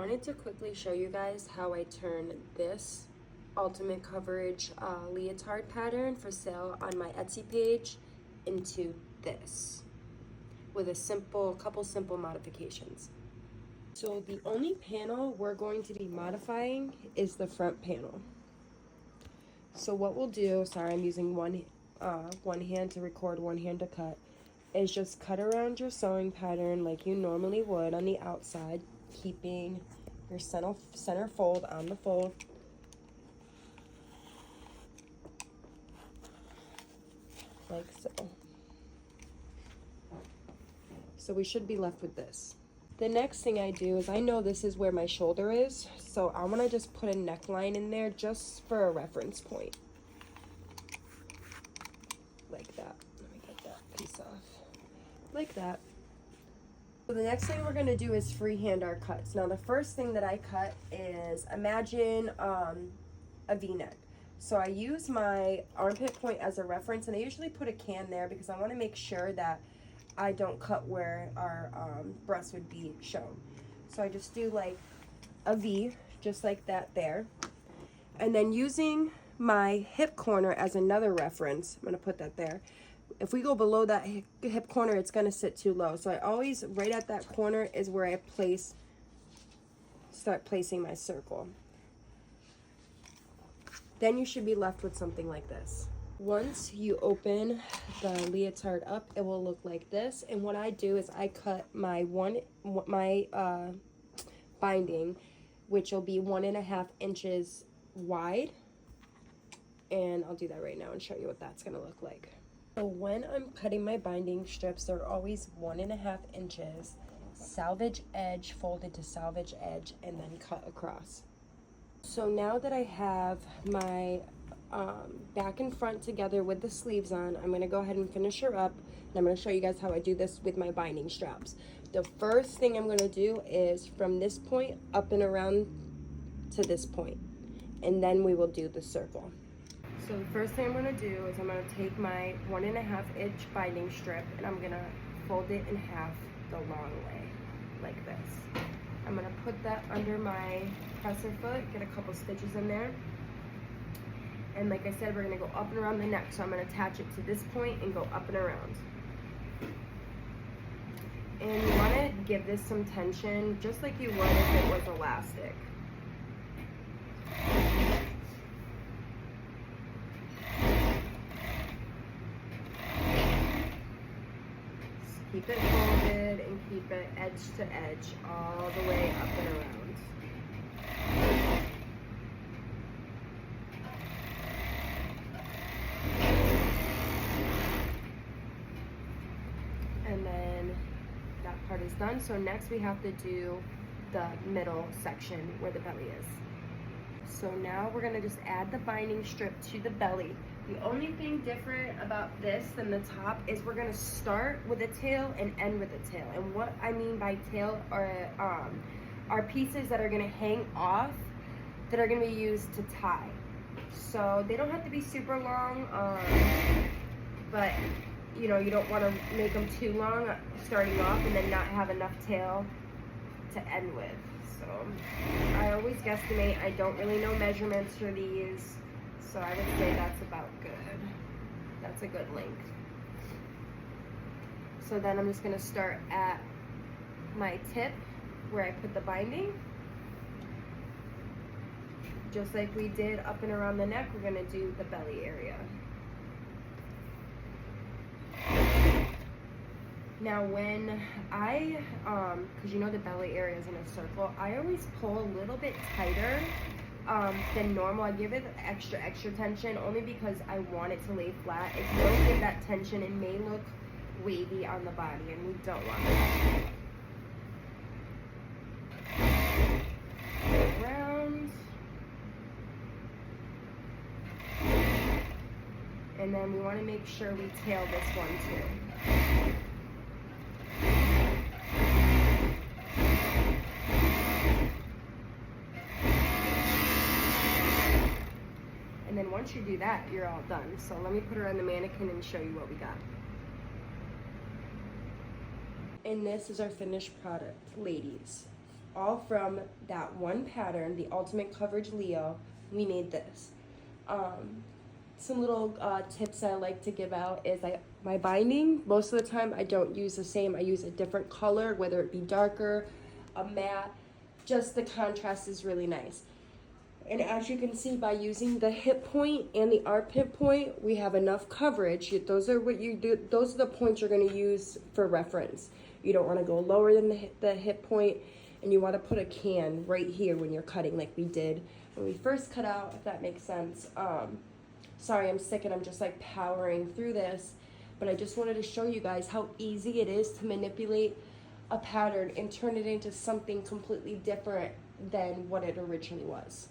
wanted to quickly show you guys how I turn this ultimate coverage leotard pattern for sale on my Etsy page into this with a couple simple modifications. So the only panel we're going to be modifying is the front panel. So what we'll do, sorry, I'm using one hand to record, one hand to cut, is just cut around your sewing pattern like you normally would on the outside, keeping your center fold on the fold. Like so. So we should be left with this. The next thing I do is, I know this is where my shoulder is, so I want to just put a neckline in there just for a reference point. Like that. Let me get that piece off. Like that. So the next thing we're going to do is freehand our cuts. Now the first thing that I cut is, imagine a V-neck. So I use my armpit point as a reference, and I usually put a can there because I want to make sure that I don't cut where our breast would be shown. So I just do like a V, just like that there. And then using my hip corner as another reference, I'm going to put that there. If we go below that hip corner, it's going to sit too low. So I always, right at that corner is where I start placing my circle. Then you should be left with something like this. Once you open the leotard up, it will look like this. And what I do is I cut my binding, which will be 1.5 inches wide. And I'll do that right now and show you what that's gonna look like. So when I'm cutting my binding strips, they're always 1.5 inches, salvage edge folded to salvage edge, and then cut across. So now that I have my back and front together with the sleeves on, I'm going to go ahead and finish her up, and I'm going to show you guys how I do this with my binding straps. The first thing I'm going to do is from this point up and around to this point, and then we will do the circle. So the first thing I'm going to do is I'm going to take my 1.5 inch binding strip, and I'm going to fold it in half the long way, like this. I'm going to put that under my presser foot, get a couple stitches in there. And like I said, we're going to go up and around the neck. So I'm going to attach it to this point and go up and around. And you want to give this some tension, just like you would if it was elastic. Just keep it folded and keep it edge to edge all the way up and around. And then that part is done. So next we have to do the middle section where the belly is. So now we're gonna just add the binding strip to the belly. The only thing different about this than the top is we're gonna start with a tail and end with a tail. And what I mean by tail are pieces that are gonna hang off that are gonna be used to tie. So they don't have to be super long, but you know, you don't want to make them too long starting off and then not have enough tail to end with. So I always guesstimate. I don't really know measurements for these, so I would say that's about good. That's a good length. So then I'm just going to start at my tip where I put the binding. Just like we did up and around the neck, we're going to do the belly area. Now when I, because you know the belly area is in a circle, I always pull a little bit tighter than normal. I give it extra tension only because I want it to lay flat. If you don't give that tension, it may look wavy on the body, and we don't want that. Around. And then we want to make sure we tail this one too. And then once you do that, you're all done. So let me put her on the mannequin and show you what we got. And this is our finished product, ladies. all from that one pattern, the Ultimate Coverage Leo. We made this. Some little tips I like to give out is my binding, most of the time I don't use the same. I use a different color, whether it be darker, a matte, just the contrast is really nice. And as you can see, by using the hip point and the armpit point, we have enough coverage. Those are what you do. Those are the points you're going to use for reference. You don't want to go lower than the hip point, and you want to put a can right here when you're cutting, like we did when we first cut out, if that makes sense. Sorry, I'm sick and I'm just like powering through this, but I just wanted to show you guys how easy it is to manipulate a pattern and turn it into something completely different than what it originally was.